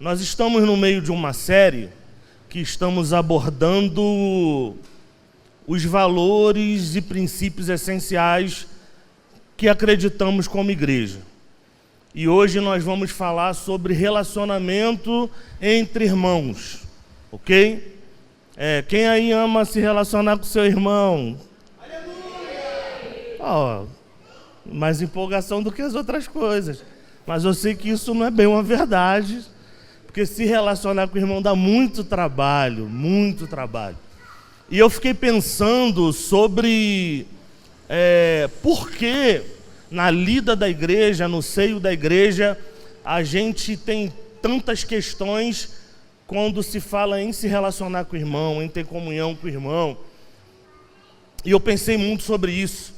Nós estamos no meio de uma série que estamos abordando os valores e princípios essenciais que acreditamos como igreja. E hoje nós vamos falar sobre relacionamento entre irmãos, ok? Quem aí ama se relacionar com seu irmão? Aleluia! Mais empolgação do que as outras coisas. Mas eu sei que isso não é bem uma verdade, porque se relacionar com o irmão dá muito trabalho, muito trabalho. E eu fiquei pensando sobre por que na lida da igreja, no seio da igreja, a gente tem tantas questões quando se fala em se relacionar com o irmão, em ter comunhão com o irmão. E eu pensei muito sobre isso.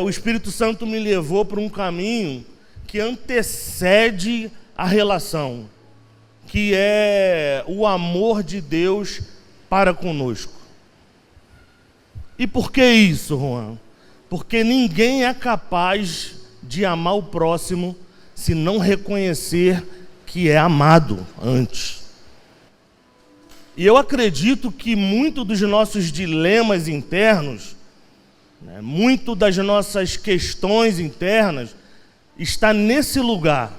O Espírito Santo me levou para um caminho que antecede a relação, que é o amor de Deus para conosco. E por que isso, Juan? Porque ninguém é capaz de amar o próximo se não reconhecer que é amado antes. E eu acredito que muito dos nossos dilemas internos, muito das nossas questões internas, está nesse lugar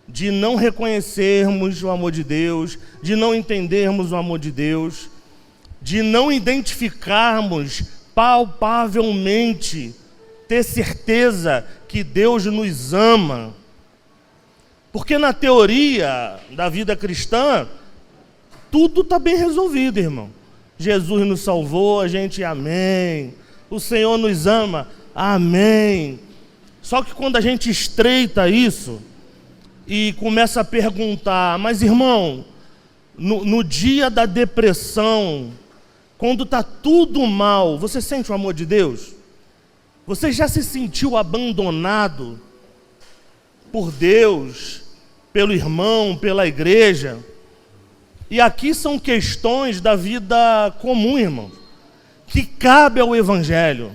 de não reconhecermos o amor de Deus, de não entendermos o amor de Deus, de não identificarmos palpavelmente, ter certeza que Deus nos ama. Porque na teoria da vida cristã, tudo está bem resolvido, irmão. Jesus nos salvou, a gente, amém. O Senhor nos ama, amém. Só que quando a gente estreita isso e começa a perguntar, mas irmão, no dia da depressão, quando está tudo mal, você sente o amor de Deus? Você já se sentiu abandonado por Deus, pelo irmão, pela igreja? E aqui são questões da vida comum, irmão, que cabe ao Evangelho.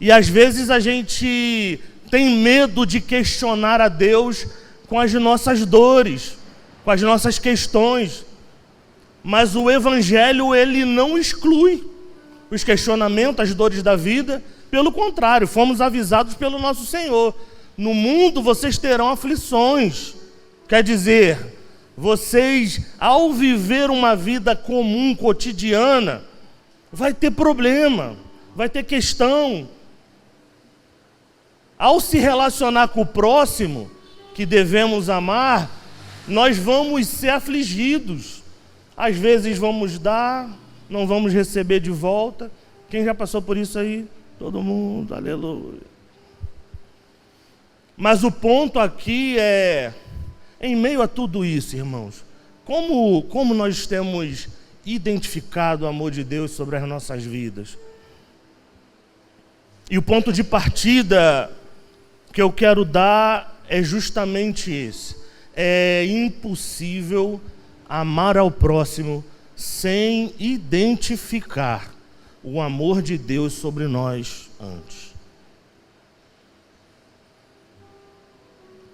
E às vezes a gente tem medo de questionar a Deus com as nossas dores, com as nossas questões. Mas o Evangelho, ele não exclui os questionamentos, as dores da vida. Pelo contrário, fomos avisados pelo nosso Senhor. No mundo vocês terão aflições. Quer dizer, vocês, ao viver uma vida comum, cotidiana, vai ter problema, vai ter questão. Ao se relacionar com o próximo, que devemos amar, nós vamos ser afligidos. Às vezes vamos dar, não vamos receber de volta. Quem já passou por isso aí? Todo mundo, aleluia. Mas o ponto aqui é, em meio a tudo isso, irmãos, como nós temos identificado o amor de Deus sobre as nossas vidas? E o ponto de partida que eu quero dar é justamente esse. É impossível amar ao próximo sem identificar o amor de Deus sobre nós antes.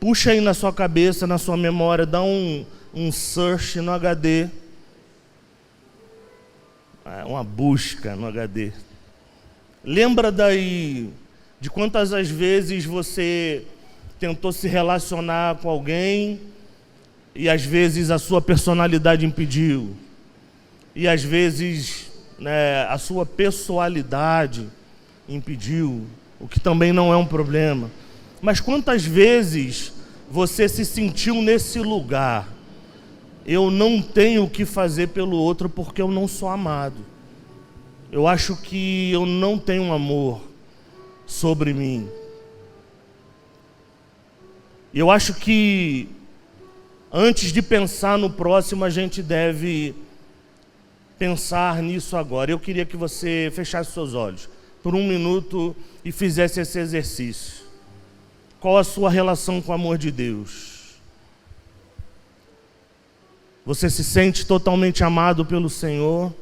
Puxa aí na sua cabeça, na sua memória, dá um search no HD. Uma busca no HD. Lembra daí de quantas as vezes você tentou se relacionar com alguém e às vezes a sua personalidade impediu, e às vezes a sua pessoalidade impediu, o que também não é um problema. Mas quantas vezes você se sentiu nesse lugar? Eu não tenho o que fazer pelo outro porque eu não sou amado. Eu acho que eu não tenho amor sobre mim. Eu acho que antes de pensar no próximo, a gente deve pensar nisso agora. Eu queria que você fechasse seus olhos por um minuto e fizesse esse exercício. Qual a sua relação com o amor de Deus? Você se sente totalmente amado pelo Senhor?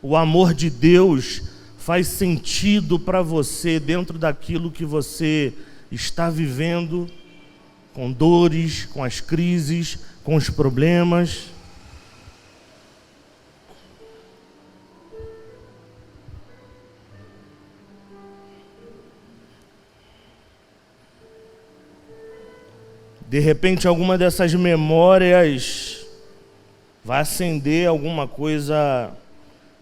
O amor de Deus faz sentido para você dentro daquilo que você está vivendo com dores, com as crises, com os problemas. De repente, alguma dessas memórias vai acender alguma coisa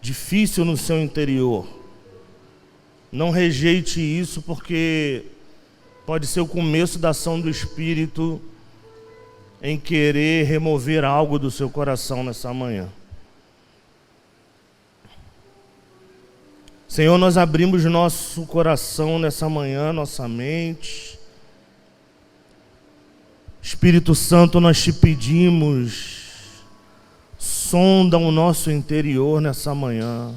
difícil no seu interior. Não rejeite isso, porque pode ser o começo da ação do Espírito em querer remover algo do seu coração nessa manhã. Senhor, nós abrimos nosso coração nessa manhã, nossa mente. Espírito Santo, nós te pedimos, sonda o nosso interior nessa manhã.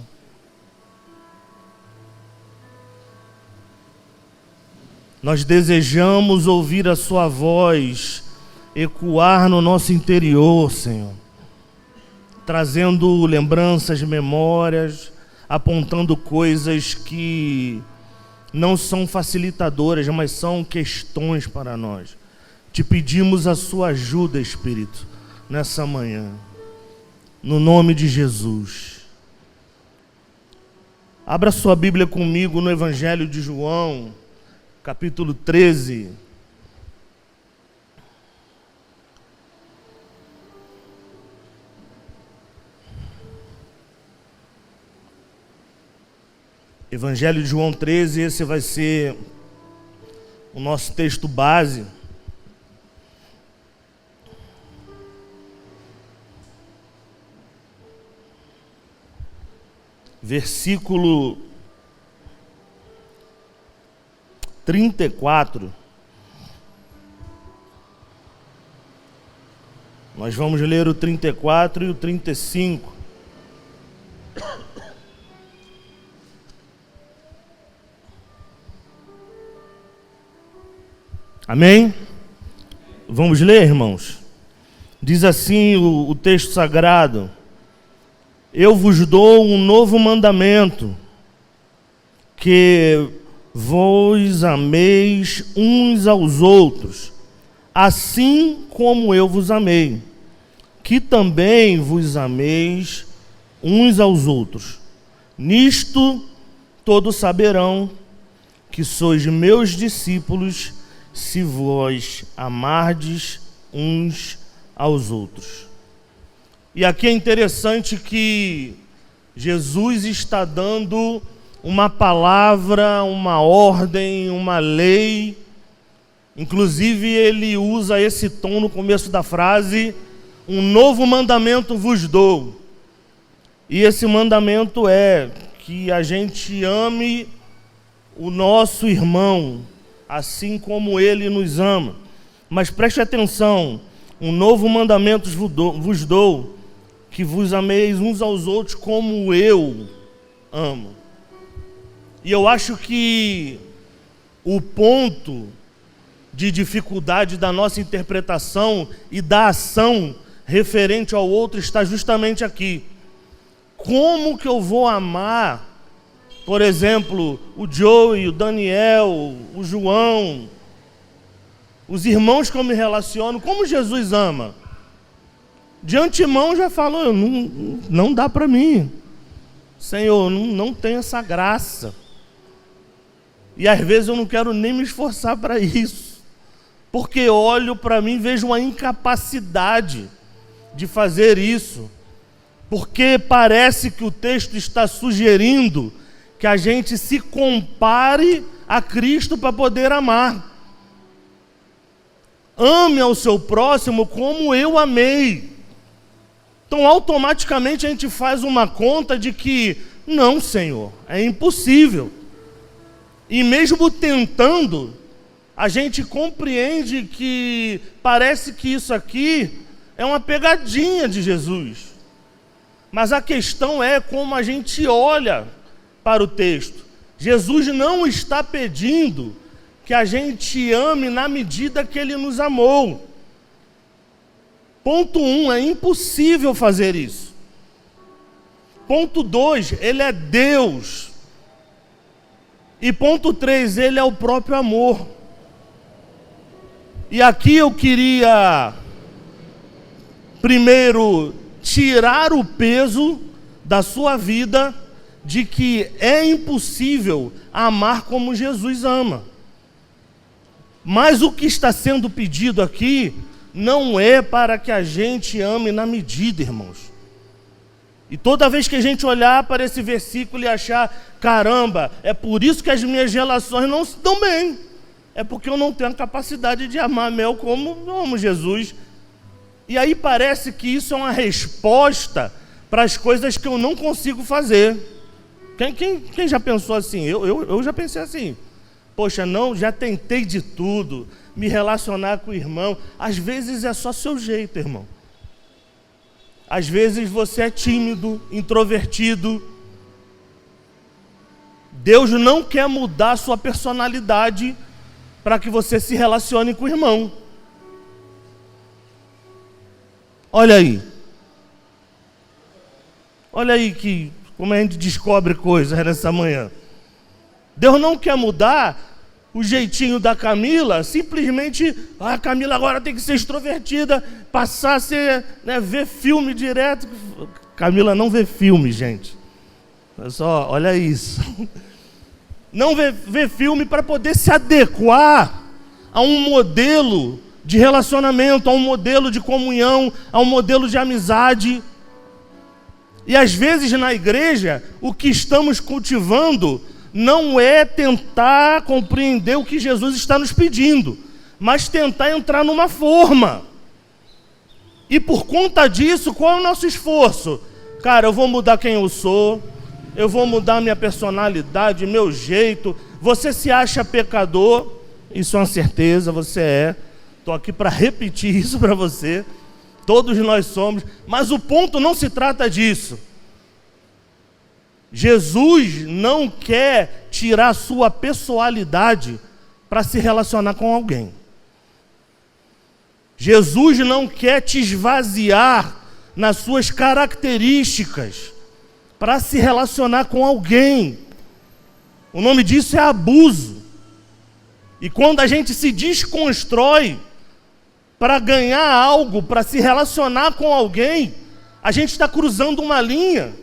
Nós desejamos ouvir a sua voz ecoar no nosso interior, Senhor, trazendo lembranças, memórias, apontando coisas que não são facilitadoras, mas são questões para nós. Te pedimos a sua ajuda, Espírito, nessa manhã, no nome de Jesus. Abra sua Bíblia comigo no Evangelho de João, capítulo 13. Evangelho de João 13, esse vai ser o nosso texto base. Versículo 34. Nós vamos ler o 34 e o 35. Amém? Vamos ler, irmãos? Diz assim o texto sagrado: eu vos dou um novo mandamento, que vos ameis uns aos outros, assim como eu vos amei, que também vos ameis uns aos outros. Nisto todos saberão que sois meus discípulos, se vós amardes uns aos outros. E aqui é interessante que Jesus está dando uma palavra, uma ordem, uma lei. Inclusive ele usa esse tom no começo da frase: um novo mandamento vos dou. E esse mandamento é que a gente ame o nosso irmão, assim como ele nos ama. Mas preste atenção: um novo mandamento vos dou, que vos ameis uns aos outros como eu amo. E eu acho que o ponto de dificuldade da nossa interpretação e da ação referente ao outro está justamente aqui. Como que eu vou amar, por exemplo, o Joey, o Daniel, o João, os irmãos que eu me relaciono, como Jesus ama? De antemão já falou: não dá para mim, Senhor, não tenho essa graça. E às vezes eu não quero nem me esforçar para isso, porque olho para mim e vejo uma incapacidade de fazer isso, porque parece que o texto está sugerindo que a gente se compare a Cristo para poder amar. Ame ao seu próximo como eu amei. Então automaticamente a gente faz uma conta de que, não, Senhor, é impossível. E mesmo tentando, a gente compreende que parece que isso aqui é uma pegadinha de Jesus. Mas a questão é como a gente olha para o texto. Jesus não está pedindo que a gente ame na medida que Ele nos amou. Ponto 1, é impossível fazer isso. Ponto 2, Ele é Deus. E ponto 3, Ele é o próprio amor. E aqui eu queria, primeiro, tirar o peso da sua vida de que é impossível amar como Jesus ama. Mas o que está sendo pedido aqui não é para que a gente ame na medida, irmãos. E toda vez que a gente olhar para esse versículo e achar, caramba, é por isso que as minhas relações não se dão bem. É porque eu não tenho a capacidade de amar Mel como eu amo Jesus. E aí parece que isso é uma resposta para as coisas que eu não consigo fazer. Quem já pensou assim? Eu já pensei assim. Poxa, não, já tentei de tudo, me relacionar com o irmão. Às vezes é só seu jeito, irmão. Às vezes você é tímido, introvertido. Deus não quer mudar a sua personalidade para que você se relacione com o irmão. Olha aí. Olha aí como a gente descobre coisas nessa manhã. Deus não quer mudar o jeitinho da Camila, simplesmente, a Camila agora tem que ser extrovertida, passar a ser, ver filme direto. Camila não vê filme, gente. É só, olha isso. Não vê filme para poder se adequar a um modelo de relacionamento, a um modelo de comunhão, a um modelo de amizade. E às vezes na igreja, o que estamos cultivando não é tentar compreender o que Jesus está nos pedindo, mas tentar entrar numa forma. E por conta disso, qual é o nosso esforço? Cara, eu vou mudar quem eu sou, eu vou mudar minha personalidade, meu jeito. Você se acha pecador, isso é uma certeza, você é. Estou aqui para repetir isso para você. Todos nós somos, mas o ponto não se trata disso. Jesus não quer tirar a sua pessoalidade para se relacionar com alguém. Jesus não quer te esvaziar nas suas características para se relacionar com alguém. O nome disso é abuso. E quando a gente se desconstrói para ganhar algo, para se relacionar com alguém, a gente está cruzando uma linha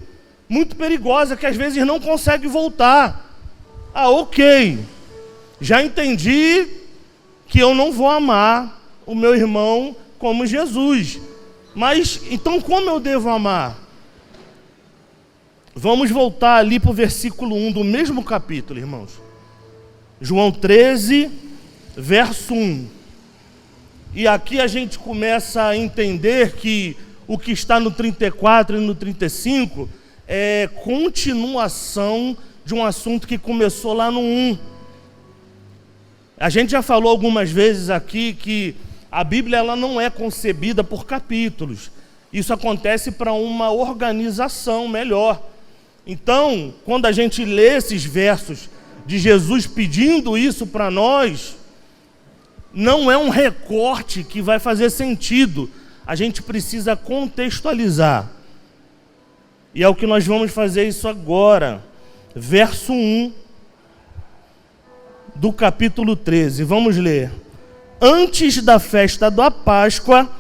muito perigosa que às vezes não consegue voltar. Ah, ok, já entendi que eu não vou amar o meu irmão como Jesus. Mas, então como eu devo amar? Vamos voltar ali para o versículo 1 do mesmo capítulo, irmãos. João 13, verso 1. E aqui a gente começa a entender que o que está no 34 e no 35 é continuação de um assunto que começou lá no 1. A gente já falou algumas vezes aqui que a Bíblia ela não é concebida por capítulos. Isso acontece para uma organização melhor. Então, quando a gente lê esses versos de Jesus pedindo isso para nós, não é um recorte que vai fazer sentido. A gente precisa contextualizar. E é o que nós vamos fazer isso agora. Verso 1 do capítulo 13. Vamos ler. Antes da festa da Páscoa,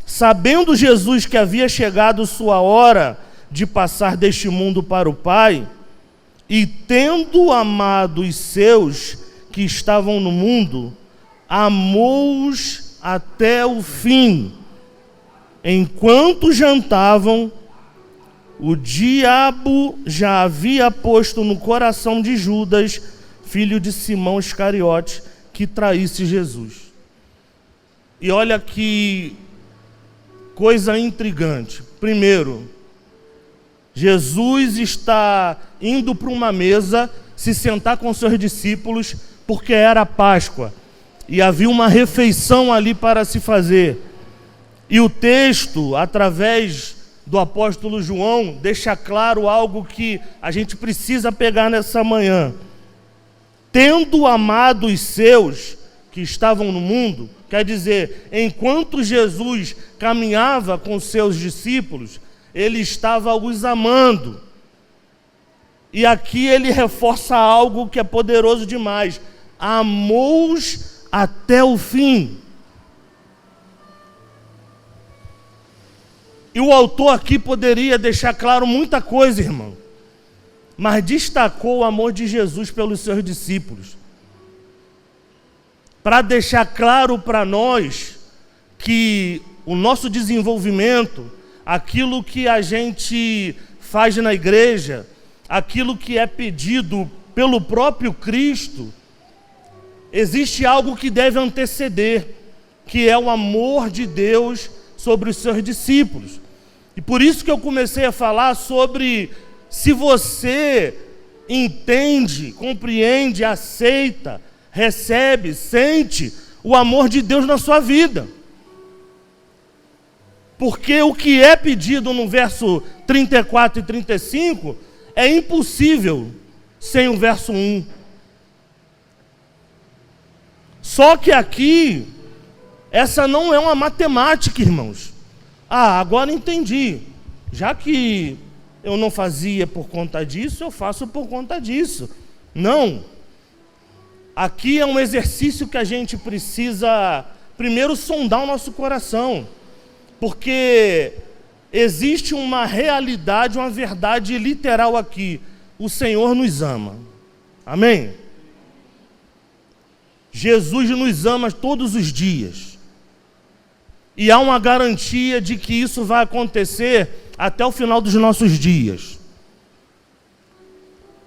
sabendo Jesus que havia chegado sua hora de passar deste mundo para o Pai, e tendo amado os seus que estavam no mundo, amou-os até o fim. Enquanto jantavam, o diabo já havia posto no coração de Judas, filho de Simão Iscariote, que traísse Jesus. E olha que coisa intrigante. Primeiro, Jesus está indo para uma mesa se sentar com seus discípulos porque era Páscoa e havia uma refeição ali para se fazer. E o texto, através do apóstolo João, deixa claro algo que a gente precisa pegar nessa manhã. Tendo amado os seus que estavam no mundo, quer dizer, enquanto Jesus caminhava com seus discípulos, ele estava os amando. E aqui ele reforça algo que é poderoso demais. Amou-os até o fim. E o autor aqui poderia deixar claro muita coisa, irmão, mas destacou o amor de Jesus pelos seus discípulos, para deixar claro para nós que o nosso desenvolvimento, aquilo que a gente faz na igreja, aquilo que é pedido pelo próprio Cristo, existe algo que deve anteceder, que é o amor de Deus sobre os seus discípulos. E por isso que eu comecei a falar sobre se você entende, compreende, aceita, recebe, sente o amor de Deus na sua vida. Porque o que é pedido no verso 34 e 35 é impossível sem o verso 1. Só que aqui, essa não é uma matemática, irmãos. Agora entendi. Já que eu não fazia por conta disso, eu faço por conta disso. Não. Aqui é um exercício que a gente precisa, primeiro, sondar o nosso coração. Porque existe uma realidade, uma verdade literal aqui. O Senhor nos ama. Amém? Jesus nos ama todos os dias. E há uma garantia de que isso vai acontecer até o final dos nossos dias.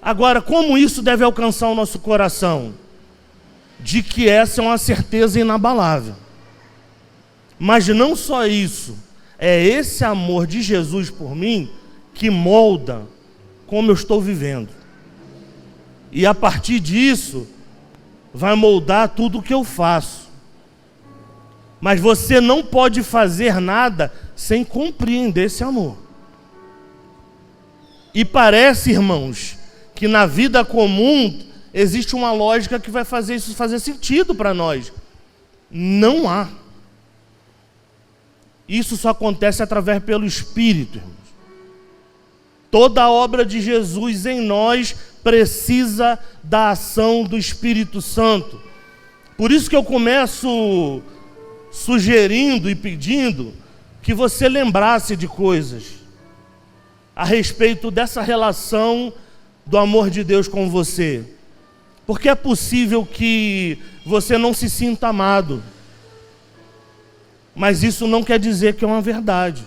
Agora, como isso deve alcançar o nosso coração? De que essa é uma certeza inabalável. Mas não só isso, é esse amor de Jesus por mim que molda como eu estou vivendo. E a partir disso, vai moldar tudo o que eu faço. Mas você não pode fazer nada sem compreender esse amor. E parece, irmãos, que na vida comum existe uma lógica que vai fazer isso fazer sentido para nós. Não há. Isso só acontece através pelo Espírito, irmãos. Toda a obra de Jesus em nós precisa da ação do Espírito Santo. Por isso que eu começo sugerindo e pedindo que você lembrasse de coisas a respeito dessa relação do amor de Deus com você. Porque é possível que você não se sinta amado, mas isso não quer dizer que é uma verdade.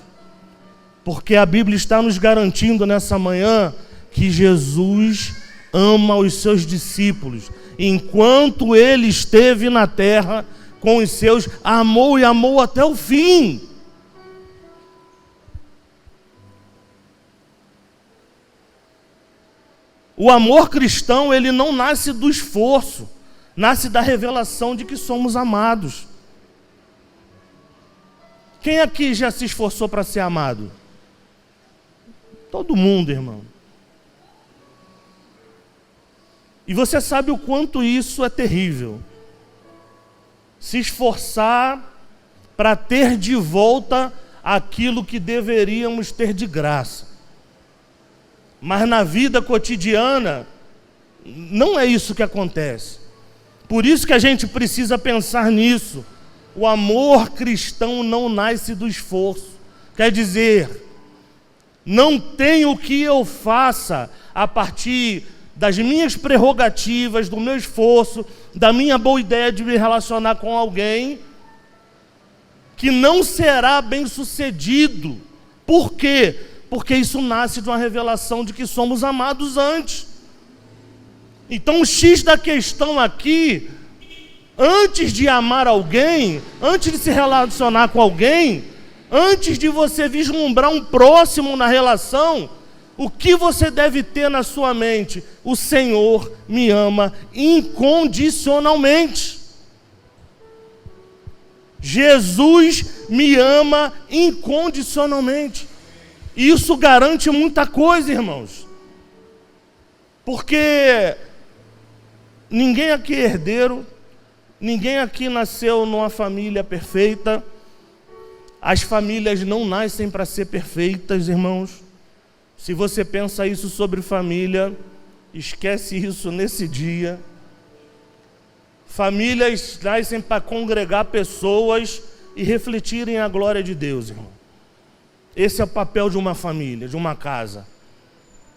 Porque a Bíblia está nos garantindo nessa manhã que Jesus ama os seus discípulos. Enquanto ele esteve na terra com os seus, amou e amou até o fim. O amor cristão, ele não nasce do esforço, nasce da revelação de que somos amados. Quem aqui já se esforçou para ser amado? Todo mundo, irmão. E você sabe o quanto isso é terrível. Se esforçar para ter de volta aquilo que deveríamos ter de graça. Mas na vida cotidiana, não é isso que acontece. Por isso que a gente precisa pensar nisso. O amor cristão não nasce do esforço. Quer dizer, não tem o que eu faça a partir das minhas prerrogativas, do meu esforço, da minha boa ideia de me relacionar com alguém, que não será bem sucedido. Por quê? Porque isso nasce de uma revelação de que somos amados antes. Então o X da questão aqui, antes de amar alguém, antes de se relacionar com alguém, antes de você vislumbrar um próximo na relação, o que você deve ter na sua mente? O Senhor me ama incondicionalmente. Jesus me ama incondicionalmente. Isso garante muita coisa, irmãos. Porque ninguém aqui é herdeiro, ninguém aqui nasceu numa família perfeita. As famílias não nascem para ser perfeitas, irmãos. Se você pensa isso sobre família, esquece isso nesse dia. Famílias nascem para congregar pessoas e refletirem a glória de Deus, irmão. Esse é o papel de uma família, de uma casa.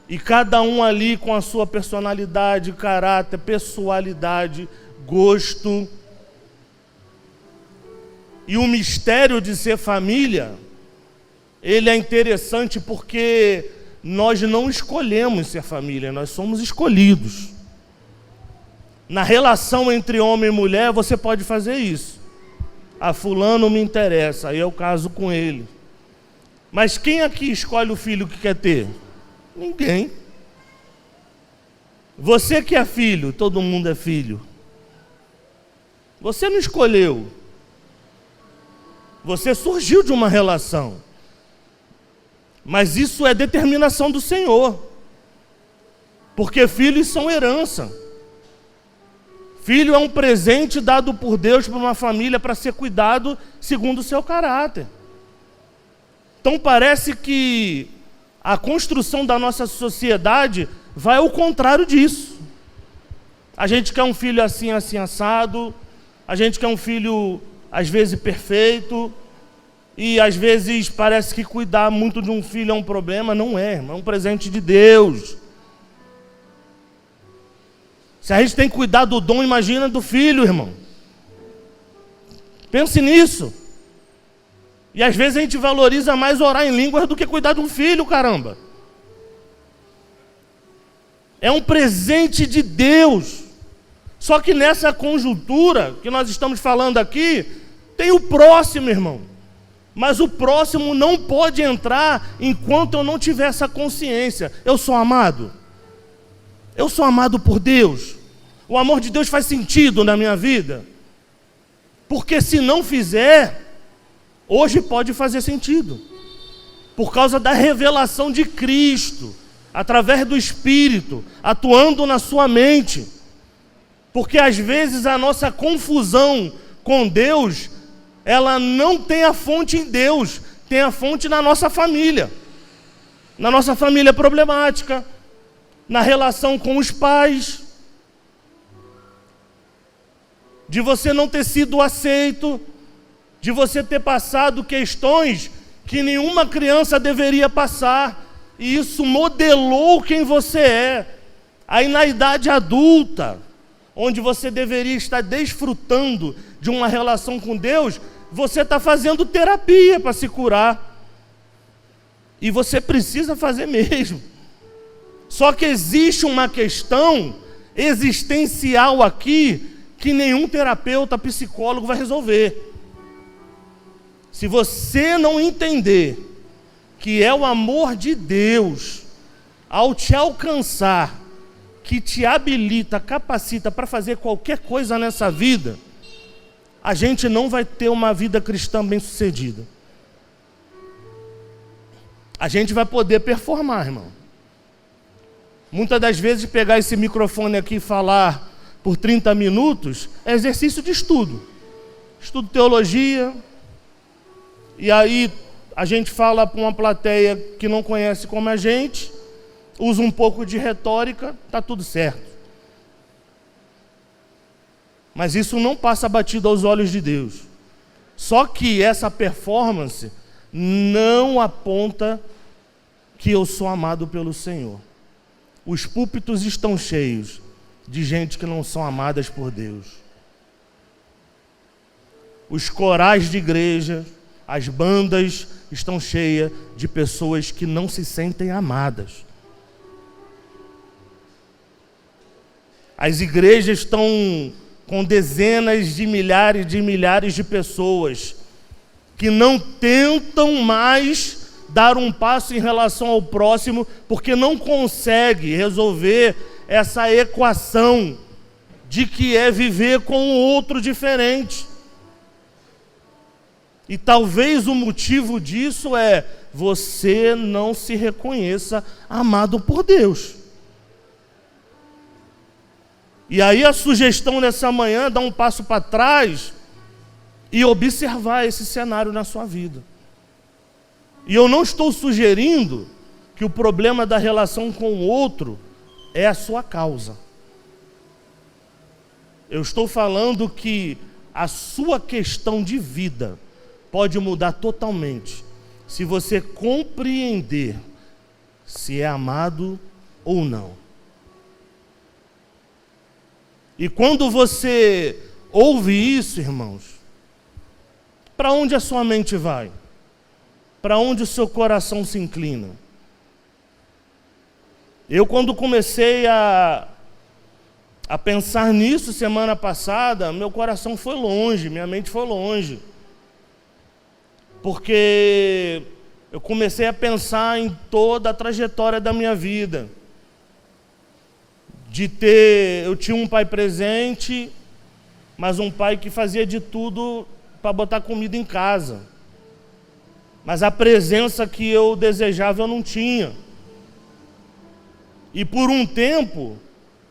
E cada um ali com a sua personalidade, caráter, pessoalidade, gosto. E o mistério de ser família, ele é interessante porque nós não escolhemos ser família, nós somos escolhidos. Na relação entre homem e mulher, você pode fazer isso. Ah, fulano me interessa, aí eu caso com ele. Mas quem aqui escolhe o filho que quer ter? Ninguém. Você que é filho, todo mundo é filho. Você não escolheu. Você surgiu de uma relação. Mas isso é determinação do Senhor. Porque filhos são herança. Filho é um presente dado por Deus para uma família para ser cuidado segundo o seu caráter. Então parece que a construção da nossa sociedade vai ao contrário disso. A gente quer um filho assim, assim, assado. A gente quer um filho, às vezes, perfeito. E, às vezes, parece que cuidar muito de um filho é um problema. Não é, irmão. É um presente de Deus. Se a gente tem que cuidar do dom, imagina do filho, irmão. Pense nisso. E às vezes a gente valoriza mais orar em línguas do que cuidar de um filho, caramba. É um presente de Deus. Só que nessa conjuntura que nós estamos falando aqui, tem o próximo, irmão. Mas o próximo não pode entrar enquanto eu não tiver essa consciência. Eu sou amado. Eu sou amado por Deus. O amor de Deus faz sentido na minha vida. Porque se não fizer, hoje pode fazer sentido. Por causa da revelação de Cristo, através do Espírito, atuando na sua mente. Porque às vezes a nossa confusão com Deus, ela não tem a fonte em Deus, tem a fonte na nossa família. Na nossa família problemática, na relação com os pais, de você não ter sido aceito, de você ter passado questões que nenhuma criança deveria passar, e isso modelou quem você é. Aí na idade adulta, onde você deveria estar desfrutando de uma relação com Deus, você está fazendo terapia para se curar. E você precisa fazer mesmo. Só que existe uma questão existencial aqui que nenhum terapeuta, psicólogo vai resolver. Se você não entender que é o amor de Deus, ao te alcançar, que te habilita, capacita para fazer qualquer coisa nessa vida, a gente não vai ter uma vida cristã bem-sucedida. A gente vai poder performar, irmão. Muitas das vezes pegar esse microfone aqui e falar por 30 minutos é exercício de estudo. Estudo teologia. E aí a gente fala para uma plateia que não conhece como a gente, usa um pouco de retórica, está tudo certo. Mas isso não passa batido aos olhos de Deus. Só que essa performance não aponta que eu sou amado pelo Senhor. Os púlpitos estão cheios de gente que não são amadas por Deus. Os corais de igreja, as bandas estão cheias de pessoas que não se sentem amadas. As igrejas estão com dezenas de milhares de pessoas que não tentam mais dar um passo em relação ao próximo, porque não consegue resolver essa equação de que é viver com o outro diferente. E talvez o motivo disso é você não se reconheça amado por Deus. E aí a sugestão nessa manhã é dar um passo para trás e observar esse cenário na sua vida. E eu não estou sugerindo que o problema da relação com o outro é a sua causa. Eu estou falando que a sua questão de vida pode mudar totalmente se você compreender se é amado ou não. E quando você ouve isso, irmãos, para onde a sua mente vai? Para onde o seu coração se inclina? Eu, quando comecei a pensar nisso semana passada, meu coração foi longe, minha mente foi longe. Porque eu comecei a pensar em toda a trajetória da minha vida. Eu tinha um pai presente, mas um pai que fazia de tudo para botar comida em casa. Mas a presença que eu desejava eu não tinha. E por um tempo,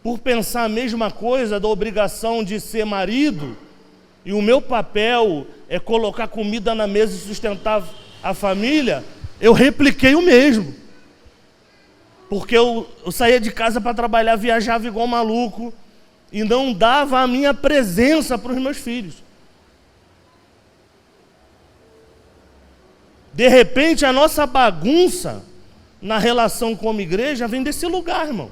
por pensar a mesma coisa da obrigação de ser marido, e o meu papel é colocar comida na mesa e sustentar a família, eu repliquei o mesmo. Porque eu saía de casa para trabalhar, viajava igual maluco, e não dava a minha presença para os meus filhos. De repente, a nossa bagunça na relação com a igreja vem desse lugar, irmão.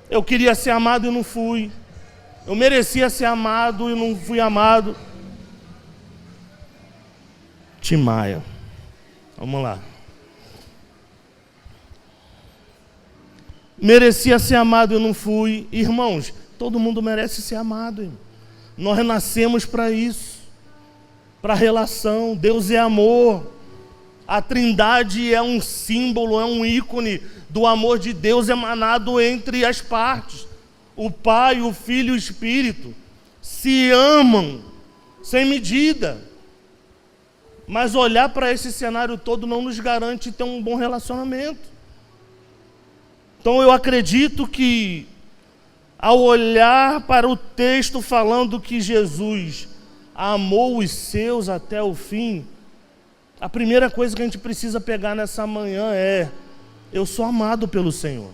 Eu queria ser amado e não fui. Eu merecia ser amado e não fui amado. Tim Maia. Vamos lá. Merecia ser amado e não fui. Irmãos, todo mundo merece ser amado, irmão. Nós nascemos para isso. Para relação. Deus é amor. A Trindade é um símbolo, é um ícone do amor de Deus emanado entre as partes. O Pai, o Filho e o Espírito se amam sem medida. Mas olhar para esse cenário todo não nos garante ter um bom relacionamento. Então eu acredito que, ao olhar para o texto falando que Jesus amou os seus até o fim, a primeira coisa que a gente precisa pegar nessa manhã é: eu sou amado pelo Senhor.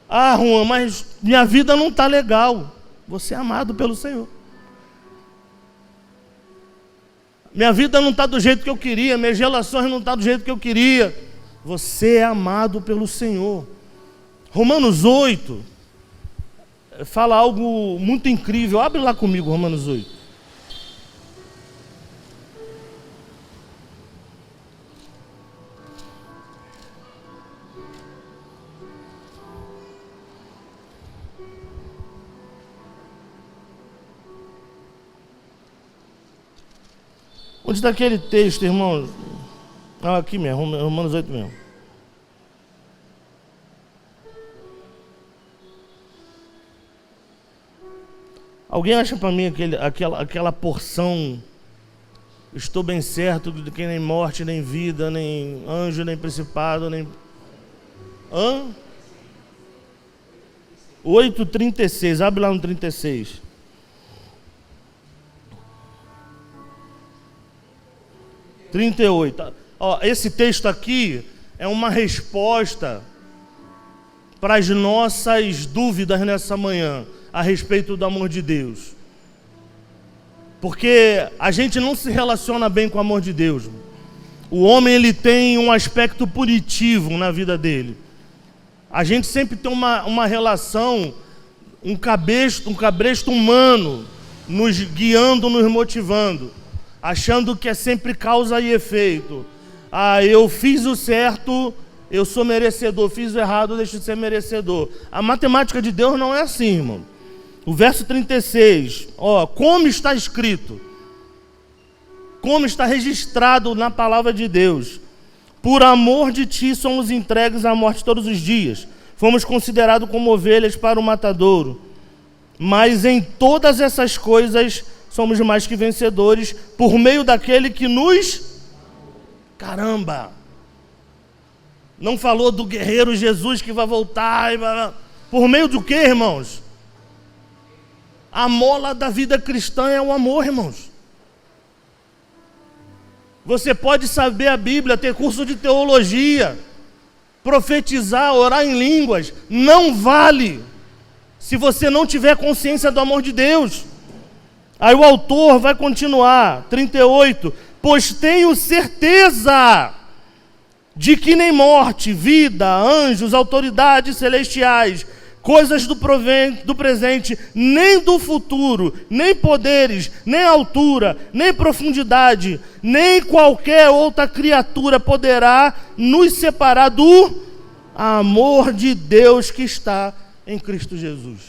Ah, Juan, mas minha vida não está legal. Você é amado pelo Senhor. Minha vida não está do jeito que eu queria, minhas relações não estão do jeito que eu queria. Você é amado pelo Senhor. Romanos 8 fala algo muito incrível. Abre lá comigo, Romanos 8. Onde está aquele texto, irmão? Ah, aqui mesmo, Romanos 8 mesmo. Alguém acha para mim aquela porção? Estou bem certo de que nem morte, nem vida, nem anjo, nem principado, nem... 8:36, abre lá no 36. Esse texto aqui é uma resposta para as nossas dúvidas nessa manhã a respeito do amor de Deus. Porque a gente não se relaciona bem com o amor de Deus. O homem, ele tem um aspecto punitivo na vida dele. A gente sempre tem uma relação, um cabresto humano nos guiando, nos motivando, achando que é sempre causa e efeito. Ah, eu fiz o certo, eu sou merecedor. Fiz o errado, eu deixo de ser merecedor. A matemática de Deus não é assim, irmão. O verso 36, como está escrito, como está registrado na palavra de Deus: por amor de ti somos entregues à morte todos os dias. Fomos considerados como ovelhas para o matadouro. Mas em todas essas coisas somos mais que vencedores por meio daquele que nos... Caramba! Não falou do guerreiro Jesus que vai voltar. Por meio do quê, irmãos? A mola da vida cristã é o amor, irmãos. Você pode saber a Bíblia, ter curso de teologia, profetizar, orar em línguas. Não vale se você não tiver consciência do amor de Deus. Aí o autor vai continuar, 38. pois tenho certeza de que nem morte, vida, anjos, autoridades celestiais, coisas do presente, nem do futuro, nem poderes, nem altura, nem profundidade, nem qualquer outra criatura poderá nos separar do amor de Deus que está em Cristo Jesus.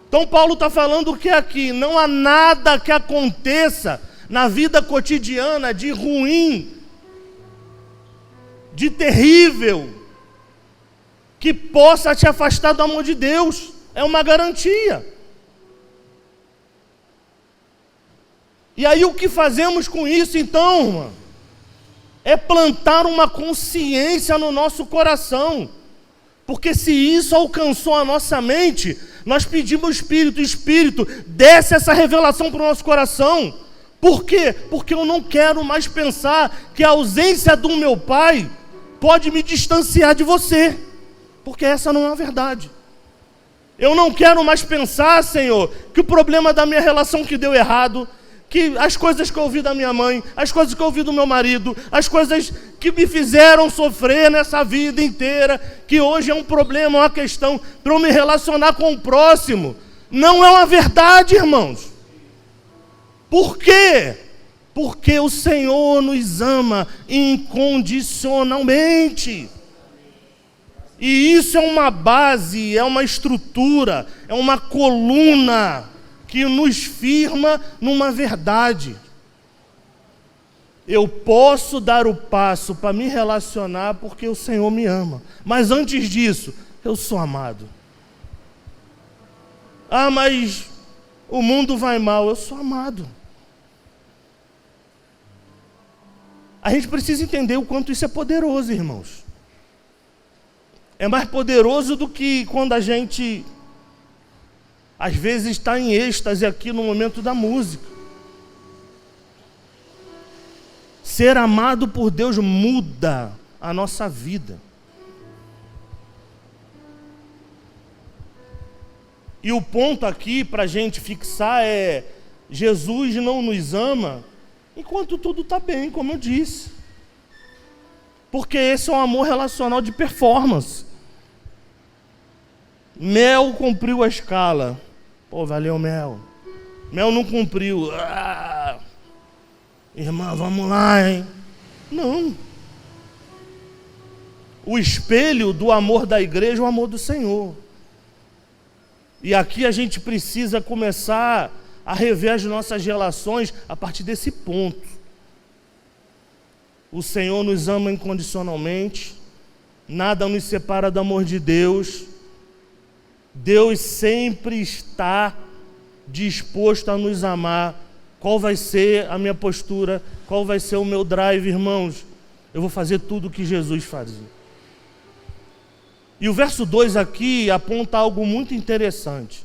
Então Paulo está falando que aqui não há nada que aconteça na vida cotidiana de ruim, de terrível, que possa te afastar do amor de Deus. É uma garantia. E aí o que fazemos com isso então, irmão? É plantar uma consciência no nosso coração. Porque se isso alcançou a nossa mente, nós pedimos ao Espírito, desce essa revelação para o nosso coração. Por quê? Porque eu não quero mais pensar que a ausência do meu pai pode me distanciar de você. Porque essa não é a verdade. Eu não quero mais pensar, Senhor, que o problema da minha relação que deu errado, que as coisas que eu ouvi da minha mãe, as coisas que eu ouvi do meu marido, as coisas que me fizeram sofrer nessa vida inteira, que hoje é um problema, uma questão para eu me relacionar com o próximo, não é uma verdade, irmãos. Por quê? Porque o Senhor nos ama incondicionalmente. E isso é uma base, é uma estrutura, é uma coluna que nos firma numa verdade. Eu posso dar o passo para me relacionar porque o Senhor me ama. Mas antes disso, eu sou amado. Ah, mas o mundo vai mal. Eu sou amado. A gente precisa entender o quanto isso é poderoso, irmãos. É mais poderoso do que quando a gente, às vezes, está em êxtase aqui no momento da música. Ser amado por Deus muda a nossa vida. E o ponto aqui para a gente fixar é: Jesus não nos ama enquanto tudo está bem, como eu disse. Porque esse é um amor relacional de performance. Mel cumpriu a escala. Pô, valeu, Mel. Mel não cumpriu. Ah, irmã, vamos lá, hein? Não. O espelho do amor da igreja é o amor do Senhor. E aqui a gente precisa começar a rever as nossas relações a partir desse ponto. O Senhor nos ama incondicionalmente. Nada nos separa do amor de Deus. Deus sempre está disposto a nos amar. Qual vai ser a minha postura? Qual vai ser o meu drive, irmãos? Eu vou fazer tudo o que Jesus fazia. E o verso 2 aqui aponta algo muito interessante.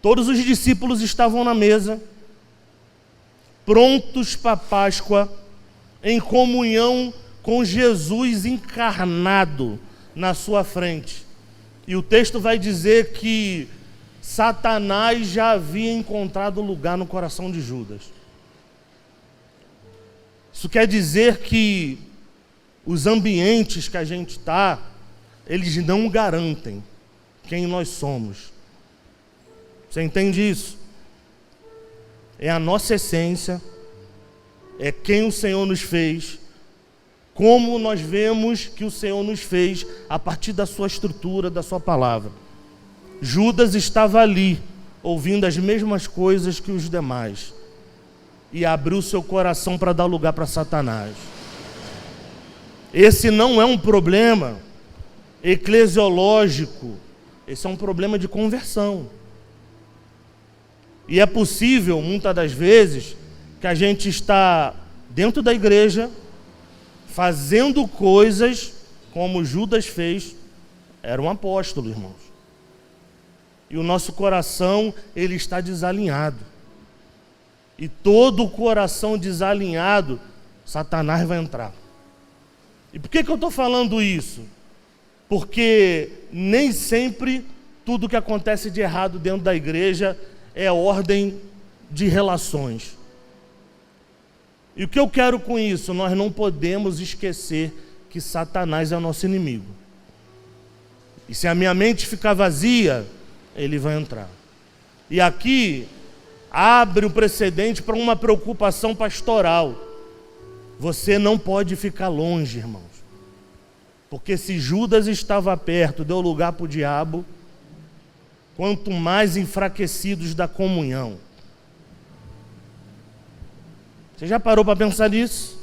Todos os discípulos estavam na mesa, prontos para a Páscoa, em comunhão com Jesus encarnado na sua frente. E o texto vai dizer que Satanás já havia encontrado lugar no coração de Judas. Isso quer dizer que os ambientes que a gente está, eles não garantem quem nós somos. Você entende isso? É a nossa essência, é quem o Senhor nos fez, como nós vemos que o Senhor nos fez a partir da sua estrutura, da sua palavra. Judas estava ali, ouvindo as mesmas coisas que os demais, e abriu seu coração para dar lugar para Satanás. Esse não é um problema eclesiológico, esse é um problema de conversão. E é possível, muitas das vezes, que a gente está dentro da igreja, fazendo coisas como Judas fez. Era um apóstolo, irmãos. E o nosso coração, ele está desalinhado. E todo o coração desalinhado, Satanás vai entrar. E por que eu estou falando isso? Porque nem sempre tudo que acontece de errado dentro da igreja é ordem de relações. E o que eu quero com isso? Nós não podemos esquecer que Satanás é o nosso inimigo. E se a minha mente ficar vazia, ele vai entrar. E aqui abre o precedente para uma preocupação pastoral. Você não pode ficar longe, irmãos. Porque se Judas estava perto, deu lugar para o diabo, quanto mais enfraquecidos da comunhão. Você já parou para pensar nisso?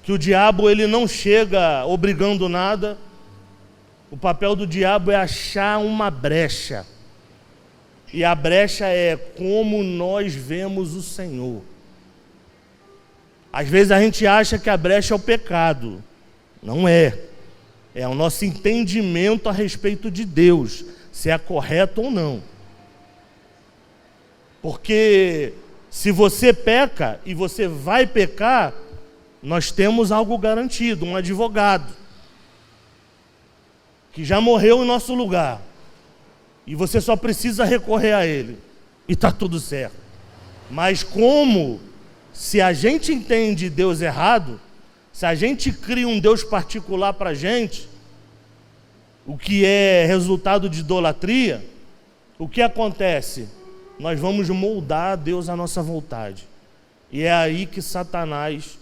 Que o diabo ele não chega obrigando nada. O papel do diabo é achar uma brecha. E a brecha é como nós vemos o Senhor. Às vezes a gente acha que a brecha é o pecado. Não é. É o nosso entendimento a respeito de Deus, se é correto ou não. Porque se você peca e você vai pecar, nós temos algo garantido, um advogado que já morreu em nosso lugar. E você só precisa recorrer a ele. E está tudo certo. Mas como, se a gente entende Deus errado, se a gente cria um Deus particular para a gente, o que é resultado de idolatria, o que acontece? Nós vamos moldar a Deus à nossa vontade. E é aí que Satanás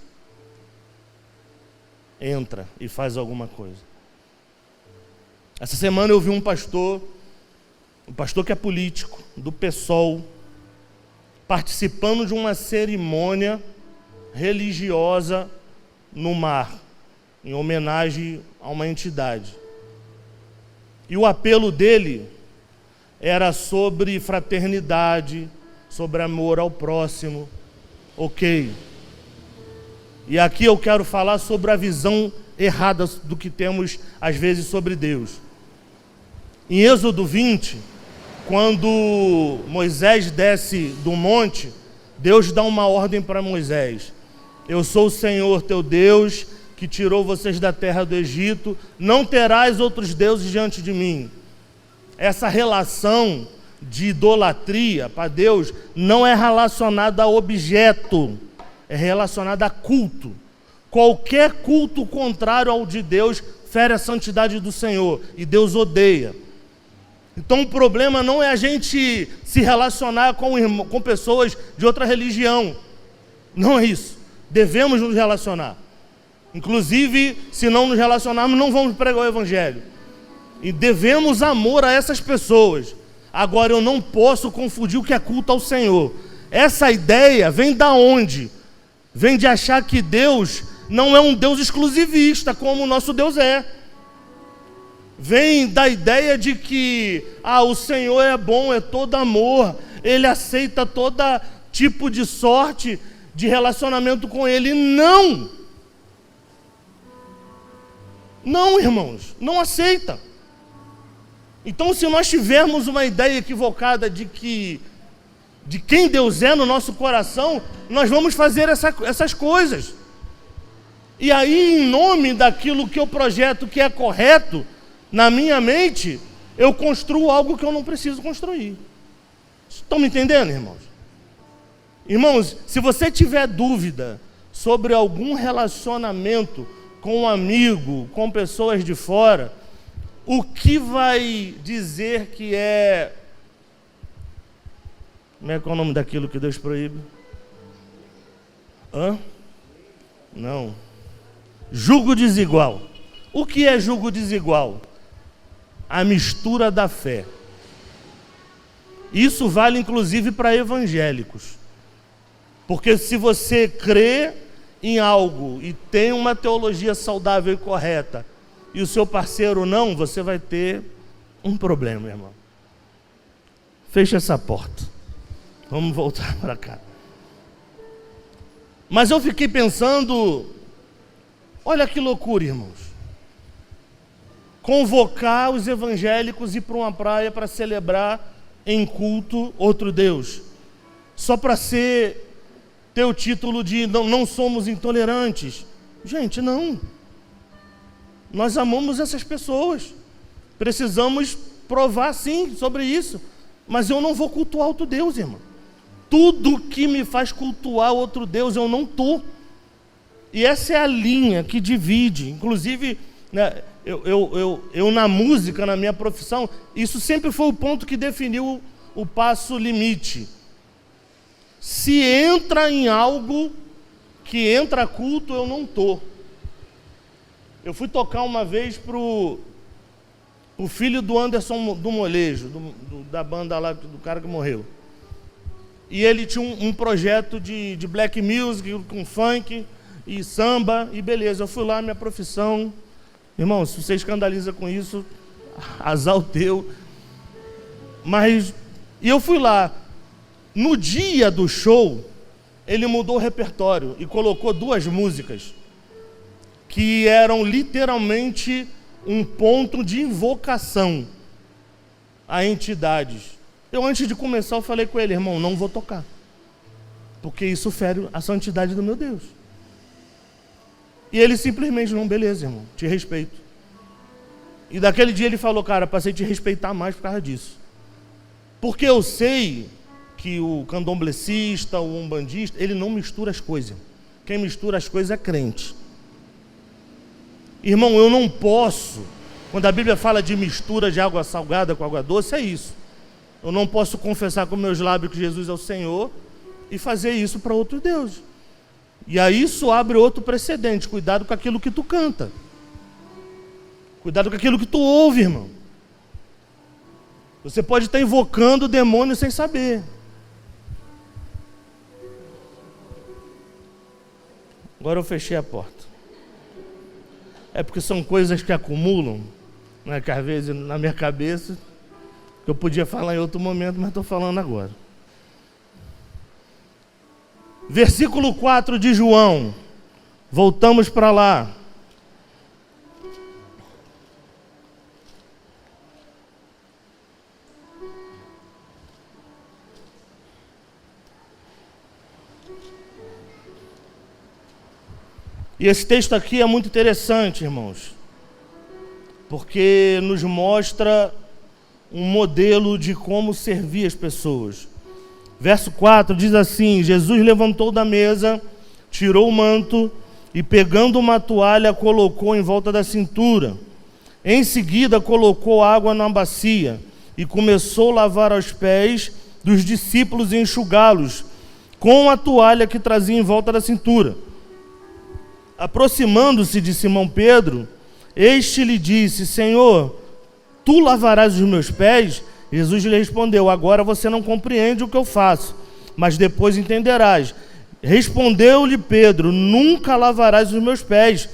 entra e faz alguma coisa. Essa semana eu vi um pastor que é político, do PSOL, participando de uma cerimônia religiosa no mar, em homenagem a uma entidade. E o apelo dele era sobre fraternidade, sobre amor ao próximo. Ok. E aqui eu quero falar sobre a visão errada do que temos às vezes sobre Deus. Em Êxodo 20, quando Moisés desce do monte, Deus dá uma ordem para Moisés: eu sou o Senhor teu Deus, que tirou vocês da terra do Egito, não terás outros deuses diante de mim. Essa relação de idolatria para Deus não é relacionada a objeto, é relacionada a culto. Qualquer culto contrário ao de Deus fere a santidade do Senhor, e Deus odeia. Então o problema não é a gente se relacionar com pessoas de outra religião. Não é isso. Devemos nos relacionar. Inclusive, se não nos relacionarmos, não vamos pregar o Evangelho. E devemos amor a essas pessoas. Agora, eu não posso confundir o que é culto ao Senhor. Essa ideia vem da onde? Vem de achar que Deus não é um Deus exclusivista, como o nosso Deus é. Vem da ideia de que o Senhor é bom, é todo amor, Ele aceita todo tipo de sorte de relacionamento com Ele. Não! Não, irmãos, não aceita. Então, se nós tivermos uma ideia equivocada de quem Deus é no nosso coração, nós vamos fazer essas coisas. E aí, em nome daquilo que eu projeto que é correto, na minha mente, eu construo algo que eu não preciso construir. Estão me entendendo, irmãos? Irmãos, se você tiver dúvida sobre algum relacionamento com um amigo, com pessoas de fora, o que vai dizer que é... Como é que é o nome daquilo que Deus proíbe? Não. Jugo desigual. O que é jugo desigual? A mistura da fé. Isso vale inclusive para evangélicos. Porque se você crê em algo e tem uma teologia saudável e correta, e o seu parceiro não, você vai ter um problema, irmão. Fecha essa porta. Vamos voltar para cá. Mas eu fiquei pensando, olha que loucura, irmãos. Convocar os evangélicos e ir para uma praia para celebrar em culto outro Deus. Só para ter o título de não somos intolerantes. Gente, não. Nós amamos essas pessoas. Precisamos provar sim sobre isso. Mas eu não vou cultuar outro Deus, irmão. tudo que me faz cultuar outro Deus, eu não estou. E essa é a linha que divide. Inclusive, né, eu na música, na minha profissão, isso sempre foi o ponto que definiu o passo limite. Se entra em algo que entra culto, eu não estou. Eu fui tocar uma vez pro filho do Anderson do Molejo, da banda lá, do cara que morreu. E ele tinha um projeto de black music, com funk e samba, e beleza. Eu fui lá, minha profissão. Irmão, se você escandaliza com isso, azar o teu. E eu fui lá. No dia do show, ele mudou o repertório e colocou 2 músicas que eram literalmente um ponto de invocação a entidades. Eu, antes de começar, eu falei com ele: irmão, não vou tocar, porque isso fere a santidade do meu Deus. E ele simplesmente: não, beleza, irmão, te respeito. E daquele dia ele falou: cara, passei a te respeitar mais por causa disso. Porque eu sei que o candomblecista, o umbandista, ele não mistura as coisas. Quem mistura as coisas é crente. Irmão, eu não posso, quando a Bíblia fala de mistura de água salgada com água doce, é isso. Eu não posso confessar com meus lábios que Jesus é o Senhor e fazer isso para outro Deus. E aí isso abre outro precedente. Cuidado com aquilo que tu canta. Cuidado com aquilo que tu ouve, irmão. Você pode estar invocando o demônio sem saber. Agora eu fechei a porta. É porque são coisas que acumulam, né, que às vezes na minha cabeça, eu podia falar em outro momento, mas estou falando agora. Versículo 4 de João. Voltamos para lá. E esse texto aqui é muito interessante, irmãos, porque nos mostra um modelo de como servir as pessoas. Verso 4 diz assim: Jesus levantou da mesa, tirou o manto e, pegando uma toalha, colocou em volta da cintura. Em seguida, colocou água na bacia e começou a lavar os pés dos discípulos e enxugá-los com a toalha que trazia em volta da cintura. Aproximando-se de Simão Pedro, este lhe disse: Senhor, tu lavarás os meus pés? Jesus lhe respondeu: agora você não compreende o que eu faço, mas depois entenderás. Respondeu-lhe Pedro: nunca lavarás os meus pés.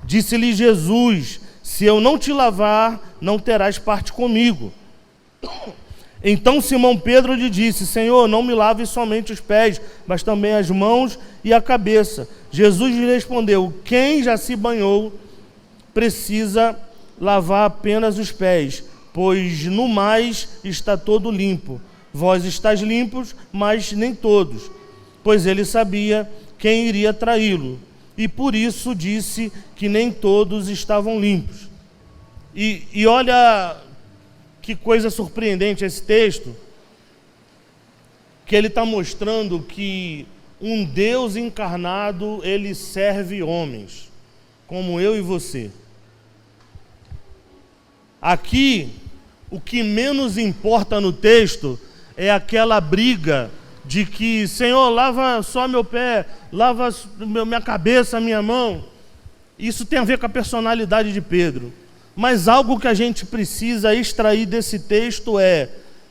Disse-lhe Jesus: se eu não te lavar, não terás parte comigo. Então Simão Pedro lhe disse: Senhor, não me laves somente os pés, mas também as mãos e a cabeça. Jesus lhe respondeu: quem já se banhou precisa lavar apenas os pés, pois no mais está todo limpo. Vós estáis limpos, mas nem todos. Pois ele sabia quem iria traí-lo, e por isso disse que nem todos estavam limpos. E olha que coisa surpreendente esse texto, que ele está mostrando que um Deus encarnado, ele serve homens, como eu e você. Aqui, o que menos importa no texto é aquela briga de que, Senhor, lava só meu pé, lava minha cabeça, minha mão. Isso tem a ver com a personalidade de Pedro. Mas algo que a gente precisa extrair desse texto é: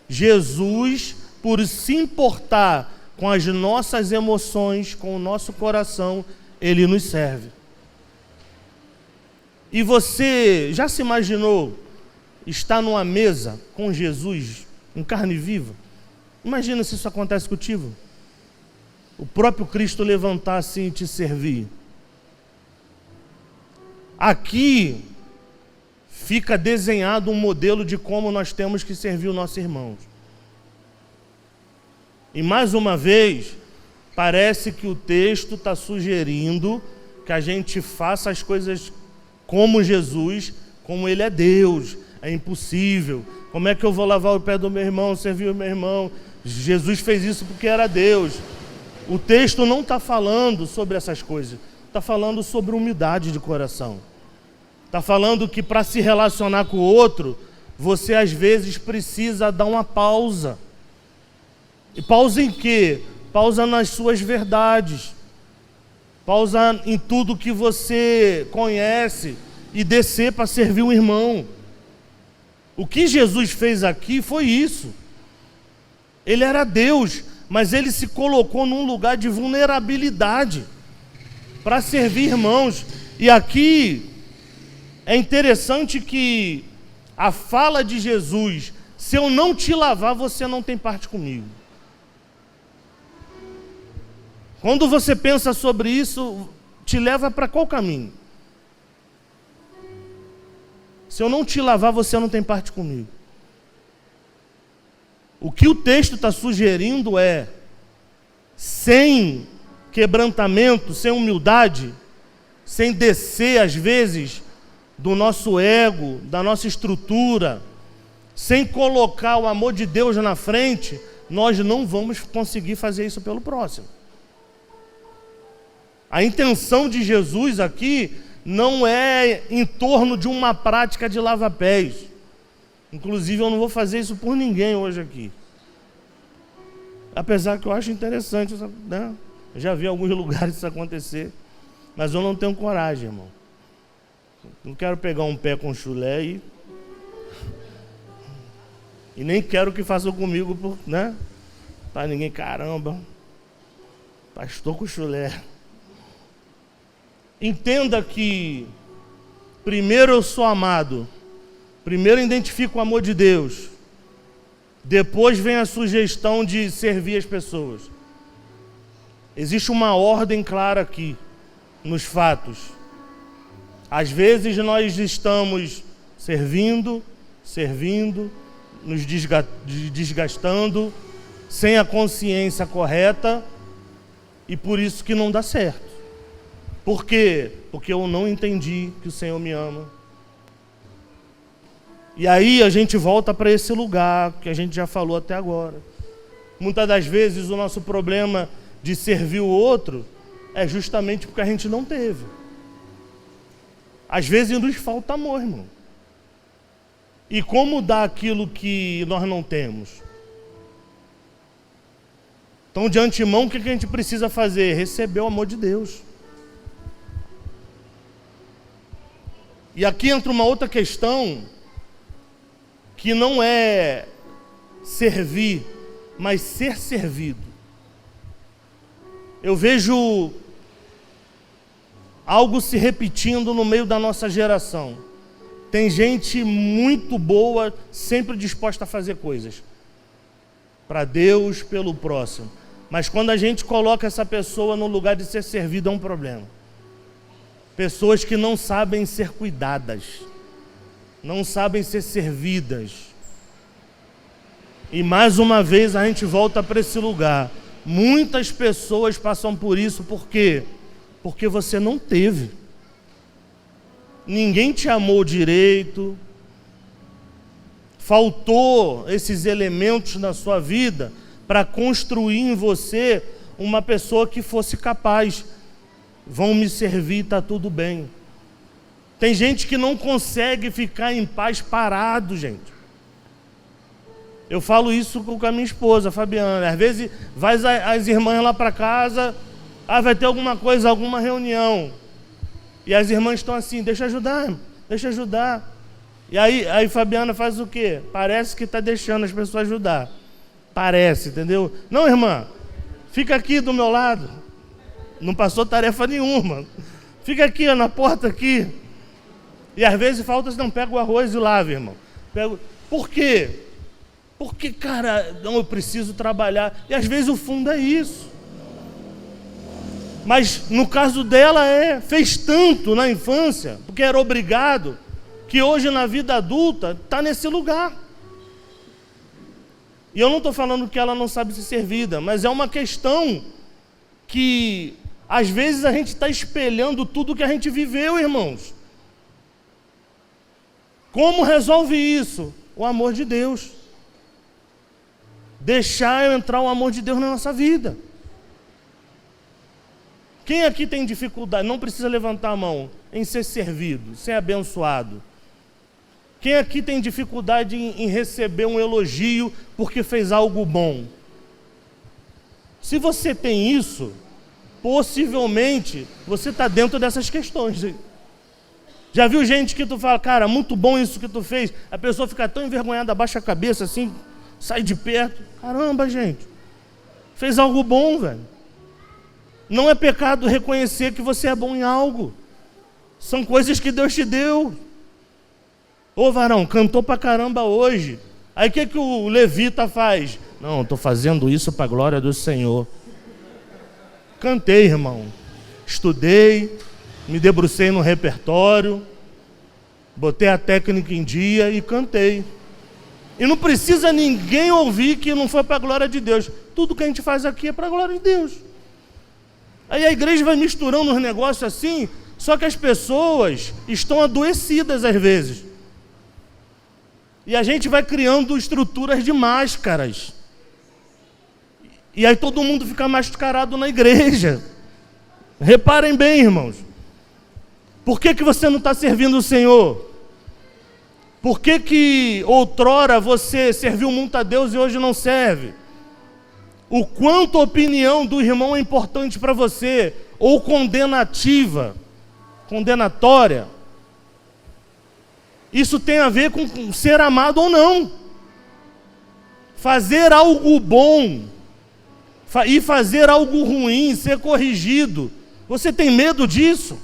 Jesus, por se importar com as nossas emoções, com o nosso coração, ele nos serve. E você já se imaginou estar numa mesa com Jesus, em carne viva? Imagina se isso acontece contigo. O próprio Cristo levantar assim e te servir. Aqui fica desenhado um modelo de como nós temos que servir os nossos irmãos. E mais uma vez, parece que o texto está sugerindo que a gente faça as coisas como Jesus, como ele é Deus. É impossível. Como é que eu vou lavar o pé do meu irmão, servir o meu irmão? Jesus fez isso porque era Deus. O texto não está falando sobre essas coisas. Está falando sobre humildade de coração. Está falando que para se relacionar com o outro, você às vezes precisa dar uma pausa. E pausa em quê? Pausa nas suas verdades. Pausa em tudo que você conhece e descer para servir o irmão. O que Jesus fez aqui foi isso. Ele era Deus, mas ele se colocou num lugar de vulnerabilidade para servir irmãos. E aqui é interessante que a fala de Jesus, se eu não te lavar, você não tem parte comigo. Quando você pensa sobre isso, te leva para qual caminho? Se eu não te lavar, você não tem parte comigo. O que o texto está sugerindo é, sem quebrantamento, sem humildade, sem descer às vezes do nosso ego, da nossa estrutura, sem colocar o amor de Deus na frente, nós não vamos conseguir fazer isso pelo próximo. A intenção de Jesus aqui não é em torno de uma prática de lava-pés. Inclusive, eu não vou fazer isso por ninguém hoje aqui. Apesar que eu acho interessante, né? Eu já vi em alguns lugares isso acontecer. Mas eu não tenho coragem, irmão. Não quero pegar um pé com chulé e nem quero que façam comigo, né? Tá ninguém, caramba. Pastor com chulé. Entenda que primeiro eu sou amado, primeiro identifico o amor de Deus, depois vem a sugestão de servir as pessoas. Existe uma ordem clara aqui, nos fatos. Às vezes nós estamos servindo, nos desgastando, sem a consciência correta, e por isso que não dá certo. Por quê? Porque eu não entendi que o Senhor me ama. E aí a gente volta para esse lugar que a gente já falou até agora. Muitas das vezes o nosso problema de servir o outro é justamente porque a gente não teve. Às vezes nos falta amor, irmão. E como dar aquilo que nós não temos? Então, de antemão, o que a gente precisa fazer? Receber o amor de Deus. E aqui entra uma outra questão, que não é servir, mas ser servido. Eu vejo algo se repetindo no meio da nossa geração. Tem gente muito boa, sempre disposta a fazer coisas para Deus, pelo próximo. Mas quando a gente coloca essa pessoa no lugar de ser servido, é um problema. Pessoas que não sabem ser cuidadas, não sabem ser servidas. E mais uma vez a gente volta para esse lugar. Muitas pessoas passam por isso, por quê? Porque você não teve. Ninguém te amou direito. Faltou esses elementos na sua vida para construir em você uma pessoa que fosse capaz. Vão me servir, está tudo bem. Tem gente que não consegue ficar em paz parado, gente. Eu falo isso com a minha esposa, Fabiana. Às vezes vai as irmãs lá para casa, vai ter alguma coisa, alguma reunião. E as irmãs estão assim, deixa eu ajudar. E aí Fabiana faz o quê? Parece que está deixando as pessoas ajudar. Parece, entendeu? Não, irmã, fica aqui do meu lado. Não passou tarefa nenhuma. Fica aqui, ó, na porta aqui. E às vezes falta, não, pega o arroz e lava, irmão. Por quê? Porque, cara, não, eu preciso trabalhar. E às vezes o fundo é isso. Mas no caso dela fez tanto na infância, porque era obrigado, que hoje na vida adulta está nesse lugar. E eu não estou falando que ela não sabe ser servida, mas é uma questão que às vezes a gente está espelhando tudo que a gente viveu, irmãos. Como resolve isso? O amor de Deus. deixar entrar o amor de Deus na nossa vida. Quem aqui tem dificuldade, não precisa levantar a mão, em ser servido, ser abençoado? Quem aqui tem dificuldade em receber um elogio porque fez algo bom? Se você tem isso, possivelmente você está dentro dessas questões. Já viu gente que tu fala, cara, muito bom isso que tu fez, a pessoa fica tão envergonhada, abaixa a cabeça assim, sai de perto. Caramba, gente, fez algo bom, velho. Não é pecado reconhecer que você é bom em algo. São coisas que Deus te deu. Ô varão, cantou pra caramba hoje. Aí o que o levita faz? Não, estou fazendo isso para a glória do Senhor. Cantei, irmão. Estudei, me debrucei no repertório, botei a técnica em dia e cantei. E não precisa ninguém ouvir que não foi para a glória de Deus. Tudo que a gente faz aqui é para a glória de Deus. Aí a igreja vai misturando os negócios assim, só que as pessoas estão adoecidas às vezes. E a gente vai criando estruturas de máscaras. E aí todo mundo fica mascarado na igreja. Reparem bem, irmãos. Por que você não está servindo o Senhor? Por que outrora você serviu muito a Deus e hoje não serve? O quanto a opinião do irmão é importante para você, ou condenativa, condenatória. Isso tem a ver com ser amado ou não. Fazer algo bom e fazer algo ruim, ser corrigido. Você tem medo disso?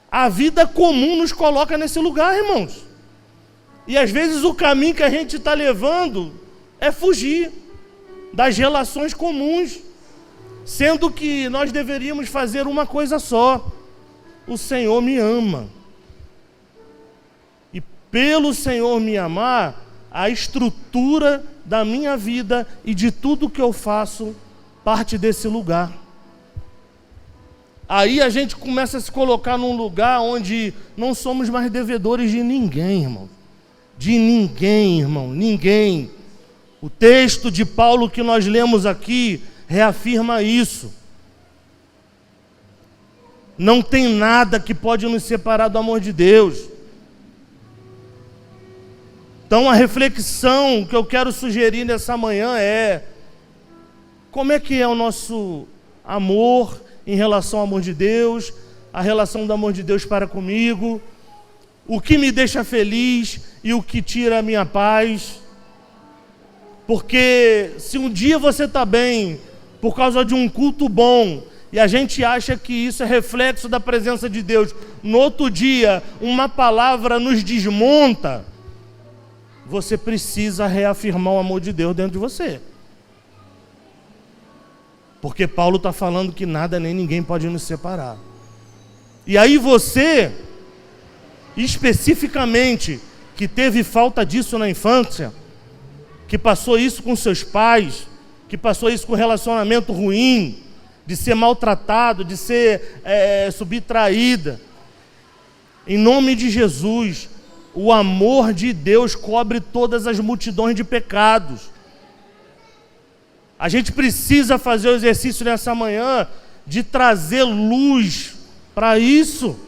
A vida comum nos coloca nesse lugar, irmãos. E às vezes o caminho que a gente está levando é fugir das relações comuns, sendo que nós deveríamos fazer uma coisa só: o Senhor me ama. E pelo Senhor me amar, a estrutura da minha vida e de tudo que eu faço parte desse lugar. Aí a gente começa a se colocar num lugar onde não somos mais devedores de ninguém, irmão. De ninguém, irmão, ninguém. O texto de Paulo que nós lemos aqui reafirma isso. Não tem nada que pode nos separar do amor de Deus. Então a reflexão que eu quero sugerir nessa manhã é: como é que é o nosso amor em relação ao amor de Deus, a relação do amor de Deus para comigo, o que me deixa feliz e o que tira a minha paz? Porque se um dia você está bem por causa de um culto bom e a gente acha que isso é reflexo da presença de Deus, no outro dia uma palavra nos desmonta, você precisa reafirmar o amor de Deus dentro de você. Porque Paulo está falando que nada nem ninguém pode nos separar. E aí você, especificamente, que teve falta disso na infância, que passou isso com seus pais, que passou isso com relacionamento ruim, de ser maltratado, de ser subtraída, em nome de Jesus, o amor de Deus cobre todas as multidões de pecados. A gente precisa fazer o exercício nessa manhã de trazer luz para isso.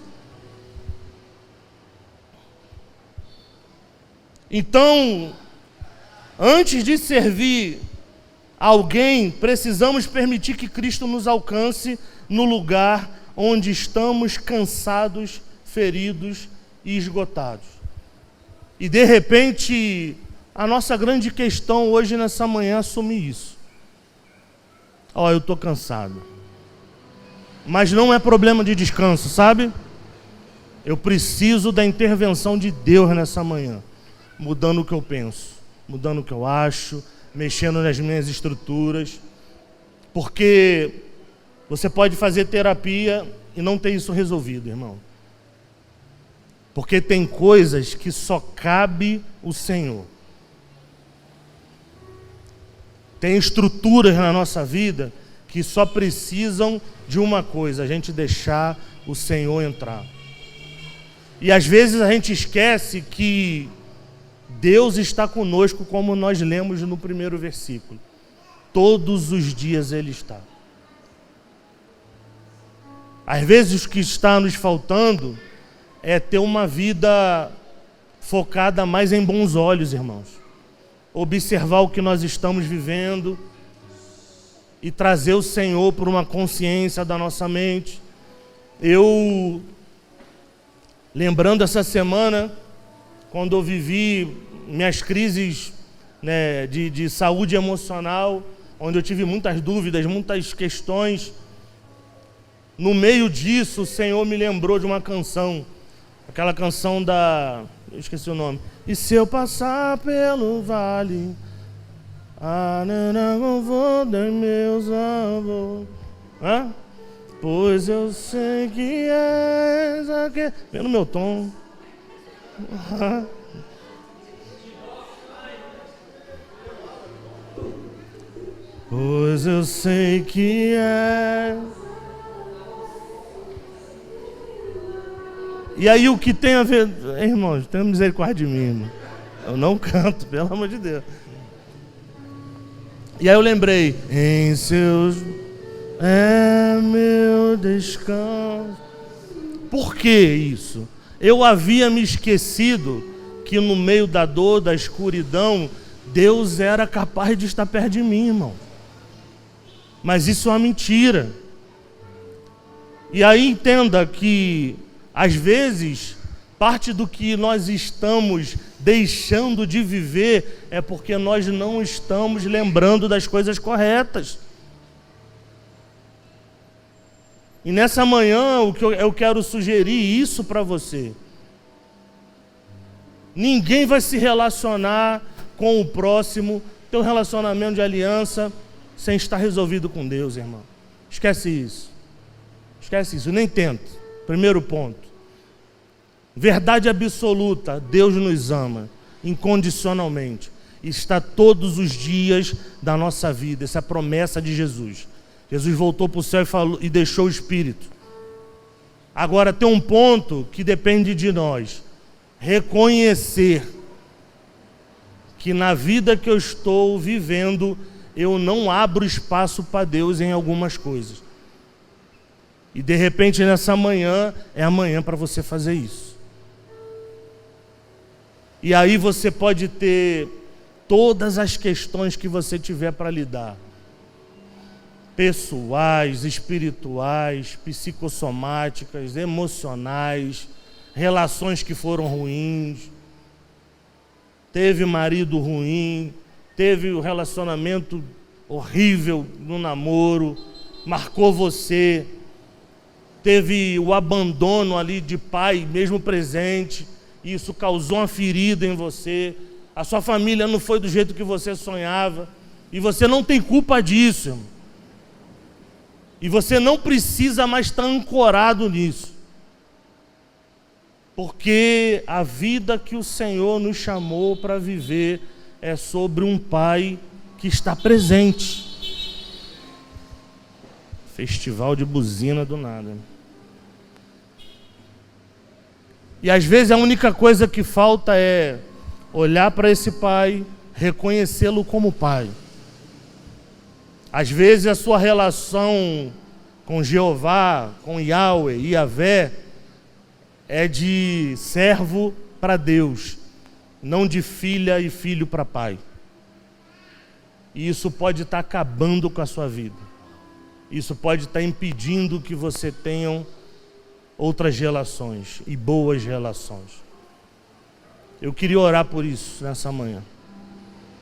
Então, antes de servir alguém, precisamos permitir que Cristo nos alcance no lugar onde estamos cansados, feridos e esgotados. E de repente, a nossa grande questão hoje nessa manhã é assumir isso. Eu estou cansado. Mas não é problema de descanso, sabe? Eu preciso da intervenção de Deus nessa manhã, mudando o que eu penso, mudando o que eu acho, mexendo nas minhas estruturas. Porque você pode fazer terapia e não ter isso resolvido, irmão. Porque tem coisas que só cabe o Senhor. Tem estruturas na nossa vida que só precisam de uma coisa: a gente deixar o Senhor entrar. E às vezes a gente esquece que Deus está conosco, como nós lemos no primeiro versículo. Todos os dias Ele está. Às vezes o que está nos faltando é ter uma vida focada mais em bons olhos, irmãos. Observar o que nós estamos vivendo e trazer o Senhor por uma consciência da nossa mente. Eu, lembrando essa semana, quando eu vivi minhas crises, né, de saúde emocional, onde eu tive muitas dúvidas, muitas questões, no meio disso o Senhor me lembrou de uma canção, aquela canção eu esqueci o nome. E se eu passar pelo vale, não vou dar meus avós. Pois eu sei que és aquele... Vem no meu tom. Pois eu sei que és... E aí o que tem a ver... Irmãos, tenha misericórdia de mim, irmão. Eu não canto, pelo amor de Deus. E aí eu lembrei, em seus é meu descanso. Por que isso? Eu havia me esquecido que no meio da dor, da escuridão, Deus era capaz de estar perto de mim, irmão. Mas isso é uma mentira. E aí entenda que, às vezes, parte do que nós estamos deixando de viver é porque nós não estamos lembrando das coisas corretas. E nessa manhã eu quero sugerir isso para você. Ninguém vai se relacionar com o próximo, ter um relacionamento de aliança, sem estar resolvido com Deus, irmão. Esquece isso. Esquece isso, nem tenta. Primeiro ponto. Verdade absoluta, Deus nos ama incondicionalmente. Está todos os dias da nossa vida, essa é a promessa de Jesus. Jesus voltou para o céu e deixou o Espírito. Agora tem um ponto que depende de nós. Reconhecer que na vida que eu estou vivendo, eu não abro espaço para Deus em algumas coisas. E de repente nessa manhã, é amanhã para você fazer isso. E aí você pode ter todas as questões que você tiver para lidar. Pessoais, espirituais, psicossomáticas, emocionais, relações que foram ruins, teve marido ruim, teve um relacionamento horrível no namoro, marcou você, teve o abandono ali de pai, mesmo presente, e isso causou uma ferida em você, a sua família não foi do jeito que você sonhava, e você não tem culpa disso, irmão. E você não precisa mais estar ancorado nisso. Porque a vida que o Senhor nos chamou para viver é sobre um Pai que está presente. Festival de buzina do nada. E às vezes a única coisa que falta é olhar para esse Pai, reconhecê-lo como Pai. Às vezes a sua relação com Jeová, com Yahweh, Yavé, é de servo para Deus, não de filha e filho para pai. E isso pode estar acabando com a sua vida. Isso pode estar impedindo que você tenha outras relações e boas relações. Eu queria orar por isso nessa manhã.